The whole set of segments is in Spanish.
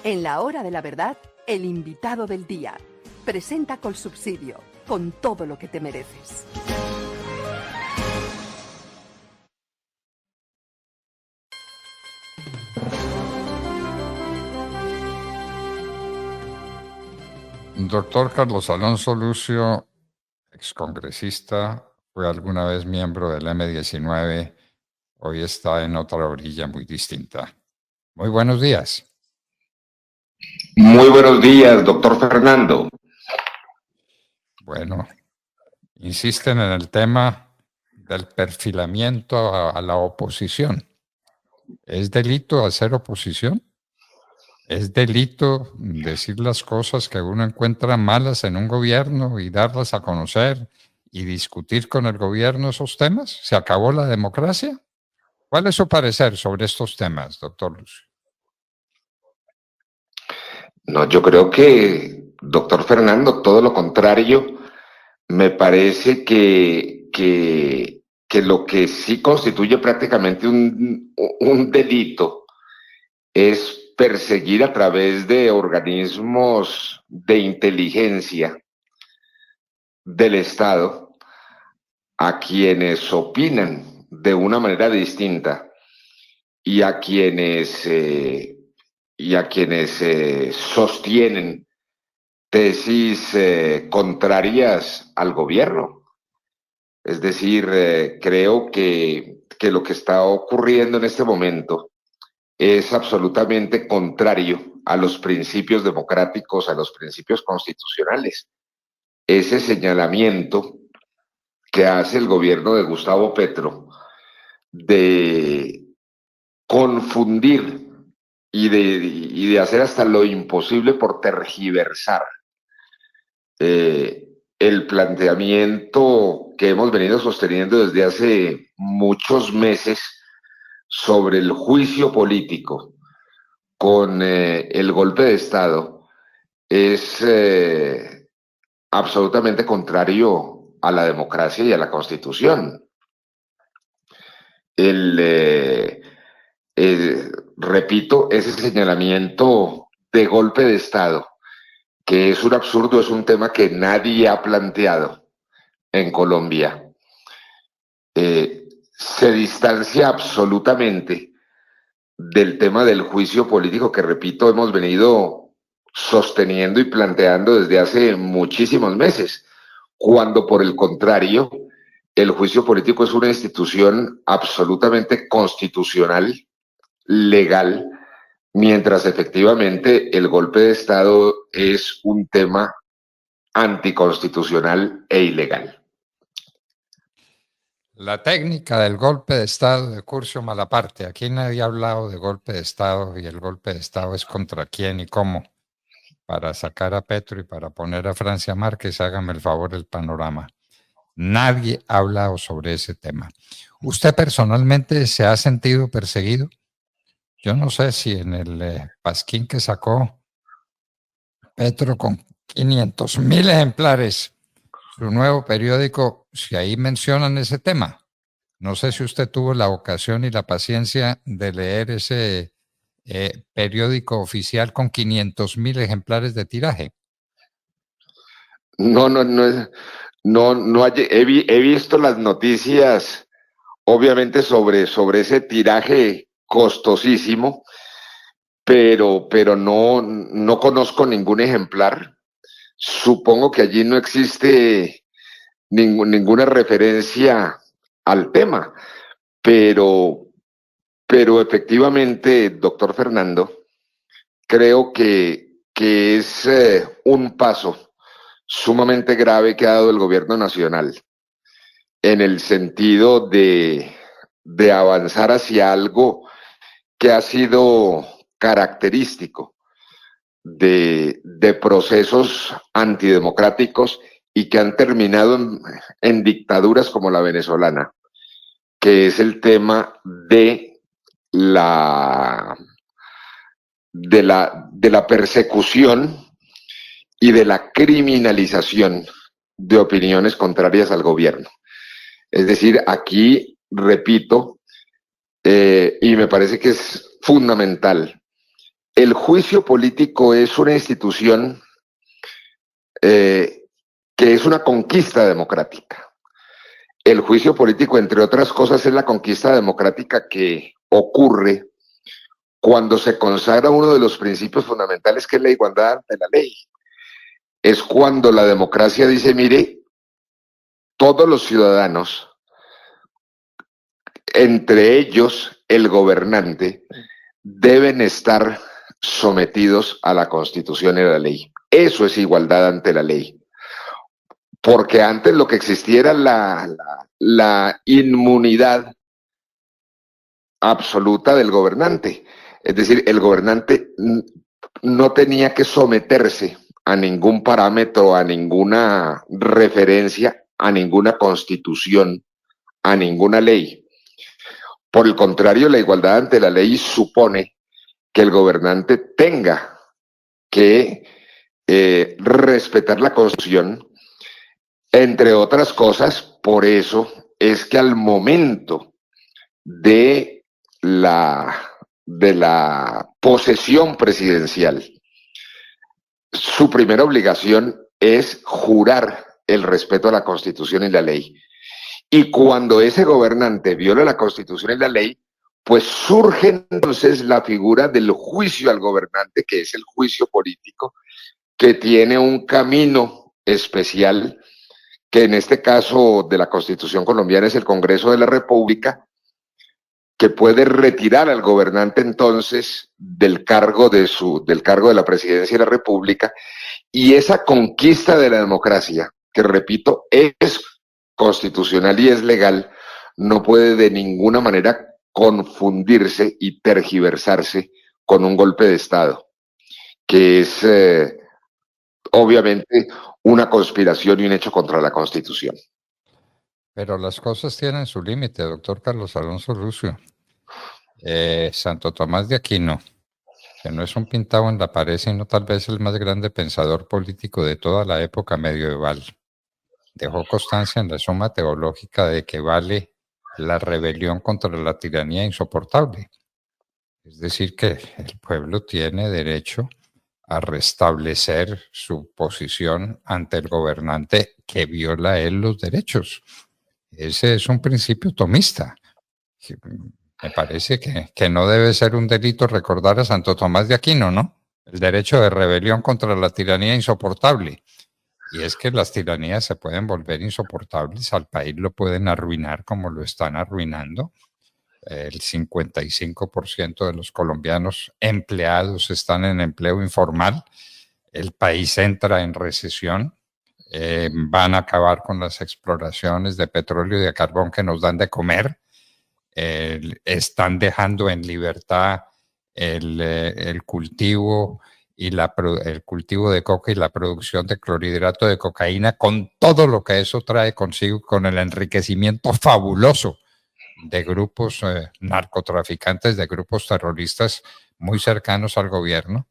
En la hora de la verdad, el invitado del día. Presenta Colsubsidio, con todo lo que te mereces. Doctor Carlos Alonso Lucio, excongresista, fue alguna vez miembro del M-19, hoy está en otra orilla muy distinta. Muy buenos días. Muy buenos días, doctor Fernando. Bueno, insisten en el tema del perfilamiento a la oposición. ¿Es delito hacer oposición? ¿Es delito decir las cosas que uno encuentra malas en un gobierno y darlas a conocer y discutir con el gobierno esos temas? ¿Se acabó la democracia? ¿Cuál es su parecer sobre estos temas, doctor Lucio? No, yo creo que, doctor Fernando, todo lo contrario, me parece que lo que sí constituye prácticamente un delito es perseguir a través de organismos de inteligencia del Estado a quienes opinan de una manera distinta y a quienes sostienen tesis contrarias al gobierno. Es decir, creo que lo que está ocurriendo en este momento es absolutamente contrario a los principios democráticos, a los principios constitucionales. Ese señalamiento que hace el gobierno de Gustavo Petro de confundir y de hacer hasta lo imposible por tergiversar el planteamiento que hemos venido sosteniendo desde hace muchos meses sobre el juicio político con el golpe de Estado es absolutamente contrario a la democracia y a la Constitución. Repito, ese señalamiento de golpe de Estado, que es un absurdo, es un tema que nadie ha planteado en Colombia, se distancia absolutamente del tema del juicio político que, repito, hemos venido sosteniendo y planteando desde hace muchísimos meses, cuando por el contrario, el juicio político es una institución absolutamente constitucional, legal, mientras efectivamente el golpe de Estado es un tema anticonstitucional e ilegal. La técnica del golpe de Estado de Curcio Malaparte. Aquí nadie ha hablado de golpe de Estado y el golpe de Estado es contra quién y cómo. Para sacar a Petro y para poner a Francia Márquez, hágame el favor el panorama. Nadie ha hablado sobre ese tema. ¿Usted personalmente se ha sentido perseguido? Yo no sé si en el pasquín que sacó Petro con 500,000 ejemplares, su nuevo periódico, si ahí mencionan ese tema. No sé si usted tuvo la ocasión y la paciencia de leer ese periódico oficial con 500,000 ejemplares de tiraje. He visto las noticias, obviamente, sobre ese tiraje costosísimo, pero no conozco ningún ejemplar. Supongo que allí no existe ninguna referencia al tema, pero efectivamente, doctor Fernando, creo que es un paso sumamente grave que ha dado el gobierno nacional en el sentido de avanzar hacia algo que ha sido característico de procesos antidemocráticos y que han terminado en dictaduras como la venezolana, que es el tema de la persecución y de la criminalización de opiniones contrarias al gobierno. Es decir, aquí, repito, y me parece que es fundamental, el juicio político es una institución que es una conquista democrática. El juicio político, entre otras cosas, es la conquista democrática que ocurre cuando se consagra uno de los principios fundamentales, que es la igualdad ante la ley. Es cuando la democracia dice, mire, todos los ciudadanos, entre ellos el gobernante, deben estar sometidos a la Constitución y a la ley. Eso es igualdad ante la ley. Porque antes lo que existía era la inmunidad absoluta del gobernante. Es decir, el gobernante no tenía que someterse a ningún parámetro, a ninguna referencia, a ninguna constitución, a ninguna ley. Por el contrario, la igualdad ante la ley supone que el gobernante tenga que respetar la Constitución, entre otras cosas. Por eso es que al momento de la posesión presidencial, su primera obligación es jurar el respeto a la Constitución y la ley. Y cuando ese gobernante viola la Constitución y la ley, pues surge entonces la figura del juicio al gobernante, que es el juicio político, que tiene un camino especial, que en este caso de la Constitución colombiana es el Congreso de la República, que puede retirar al gobernante entonces del cargo de la presidencia de la República. Y esa conquista de la democracia, que repito, es constitucional y es legal, no puede de ninguna manera confundirse y tergiversarse con un golpe de Estado, que es obviamente una conspiración y un hecho contra la Constitución. Pero las cosas tienen su límite, doctor Carlos Alonso Lucio. Santo Tomás de Aquino, que no es un pintado en la pared, sino tal vez el más grande pensador político de toda la época medieval, dejó constancia en la Suma Teológica de que vale la rebelión contra la tiranía insoportable. Es decir, que el pueblo tiene derecho a restablecer su posición ante el gobernante que viola a él los derechos. Ese es un principio tomista. Me parece que no debe ser un delito recordar a Santo Tomás de Aquino, ¿no? El derecho de rebelión contra la tiranía insoportable. Y es que las tiranías se pueden volver insoportables, al país lo pueden arruinar como lo están arruinando. El 55% de los colombianos empleados están en empleo informal. El país entra en recesión. Van a acabar con las exploraciones de petróleo y de carbón que nos dan de comer. Están dejando en libertad el cultivo y el cultivo de coca y la producción de clorhidrato de cocaína, con todo lo que eso trae consigo, con el enriquecimiento fabuloso de grupos narcotraficantes, de grupos terroristas muy cercanos al gobierno.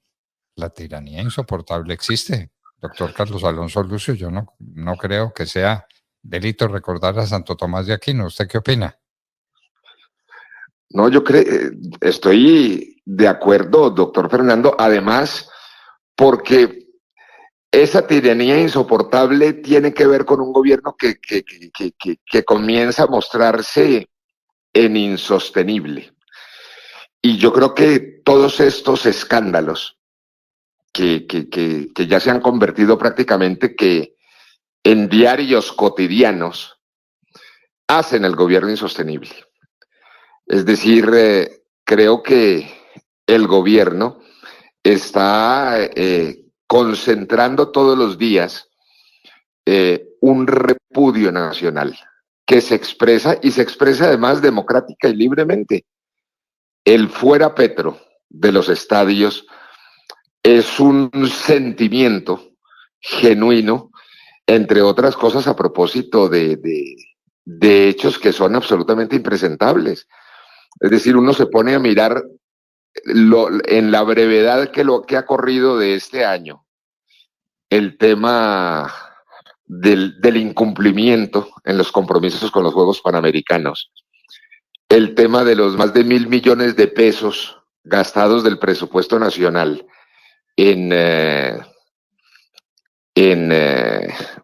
La tiranía insoportable existe. Doctor Carlos Alonso Lucio, yo no creo que sea delito recordar a Santo Tomás de Aquino. ¿Usted qué opina? No, yo estoy de acuerdo, doctor Fernando, además, porque esa tiranía insoportable tiene que ver con un gobierno que comienza a mostrarse en insostenible. Y yo creo que todos estos escándalos que ya se han convertido prácticamente en diarios cotidianos hacen al gobierno insostenible. Es decir, creo que el gobierno está concentrando todos los días un repudio nacional que se expresa y se expresa además democrática y libremente. El fuera Petro de los estadios es un sentimiento genuino, entre otras cosas, a propósito de hechos que son absolutamente impresentables. Es decir, uno se pone a mirar en la brevedad que ha corrido de este año, el tema del incumplimiento en los compromisos con los Juegos Panamericanos, el tema de los más de 1.000 millones de pesos gastados del presupuesto nacional en,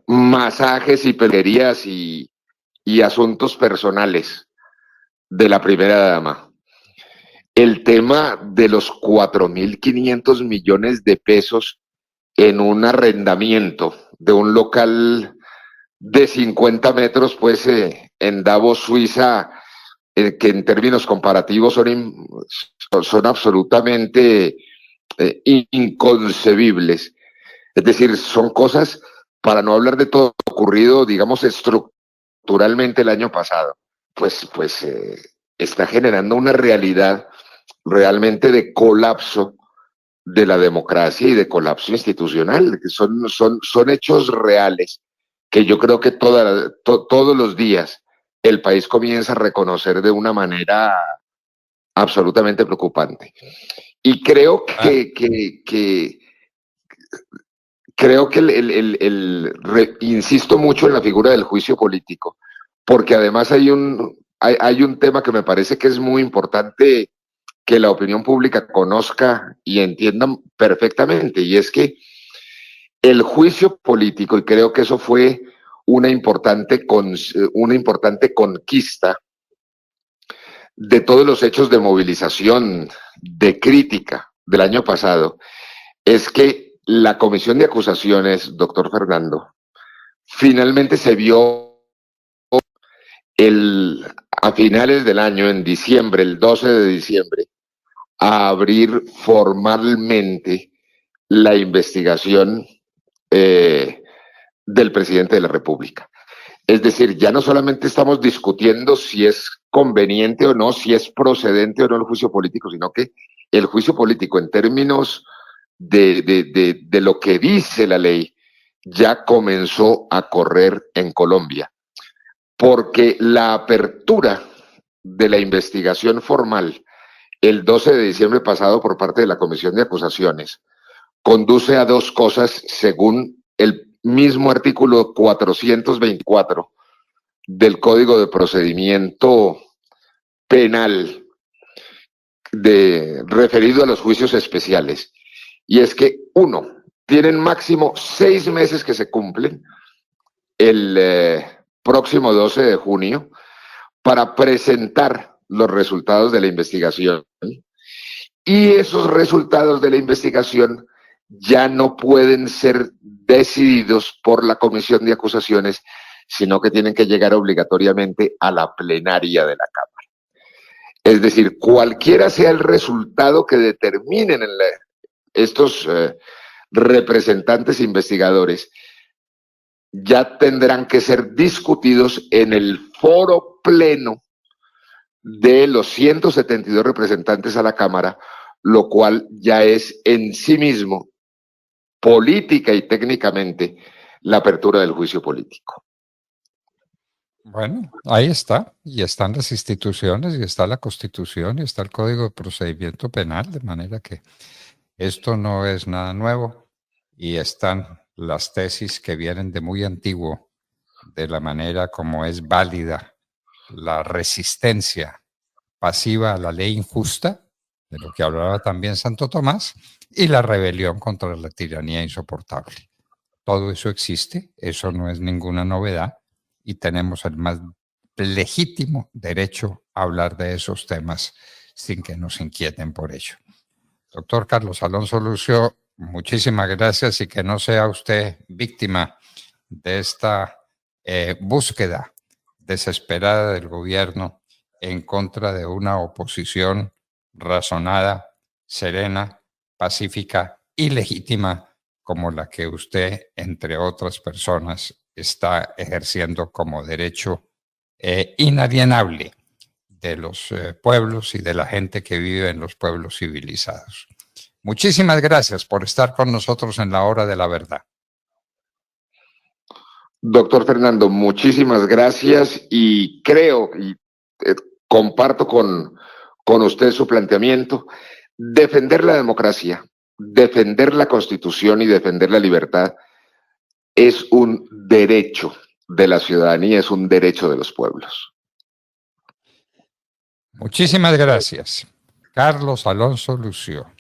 masajes y peluquerías y asuntos personales de la primera dama. El tema de los 4.500 millones de pesos en un arrendamiento de un local de 50 metros, pues en Davos, Suiza, que en términos comparativos son absolutamente inconcebibles. Es decir, son cosas, para no hablar de todo lo ocurrido, digamos, estructuralmente el año pasado, pues está generando una realidad realmente de colapso de la democracia y de colapso institucional, que son hechos reales que yo creo que todos los días el país comienza a reconocer de una manera absolutamente preocupante. Y creo que insisto mucho en la figura del juicio político, porque además hay un tema que me parece que es muy importante que la opinión pública conozca y entienda perfectamente, y es que el juicio político, y creo que eso fue una importante conquista de todos los hechos de movilización, de crítica del año pasado, es que la comisión de acusaciones, doctor Fernando, finalmente se vio a finales del año, en diciembre, el 12 de diciembre, a abrir formalmente la investigación del presidente de la República. Es decir, ya no solamente estamos discutiendo si es conveniente o no, si es procedente o no el juicio político, sino que el juicio político en términos de lo que dice la ley ya comenzó a correr en Colombia, porque la apertura de la investigación formal el 12 de diciembre pasado por parte de la Comisión de Acusaciones conduce a dos cosas según el mismo artículo 424 del Código de Procedimiento Penal referido a los juicios especiales. Y es que, uno, tienen máximo 6 meses que se cumplen el próximo 12 de junio para presentar los resultados de la investigación. Y esos resultados de la investigación ya no pueden ser decididos por la Comisión de Acusaciones, sino que tienen que llegar obligatoriamente a la plenaria de la Cámara. Es decir, cualquiera sea el resultado que determinen estos representantes investigadores, ya tendrán que ser discutidos en el foro pleno de los 172 representantes a la Cámara, lo cual ya es en sí mismo, política y técnicamente, la apertura del juicio político. Bueno, ahí está, y están las instituciones, y está la Constitución, y está el Código de Procedimiento Penal, de manera que esto no es nada nuevo, y están las tesis que vienen de muy antiguo, de la manera como es válida la resistencia pasiva a la ley injusta, de lo que hablaba también Santo Tomás, y la rebelión contra la tiranía insoportable. Todo eso existe, eso no es ninguna novedad, y tenemos el más legítimo derecho a hablar de esos temas sin que nos inquieten por ello. Doctor Carlos Alonso Lucio, muchísimas gracias, y que no sea usted víctima de esta búsqueda desesperada del gobierno en contra de una oposición razonada, serena, pacífica y legítima como la que usted, entre otras personas, está ejerciendo como derecho inalienable de los pueblos y de la gente que vive en los pueblos civilizados. Muchísimas gracias por estar con nosotros en la hora de la verdad. Doctor Fernando, muchísimas gracias, y creo y comparto con usted su planteamiento. Defender la democracia, defender la Constitución y defender la libertad es un derecho de la ciudadanía, es un derecho de los pueblos. Muchísimas gracias. Carlos Alonso Lucio.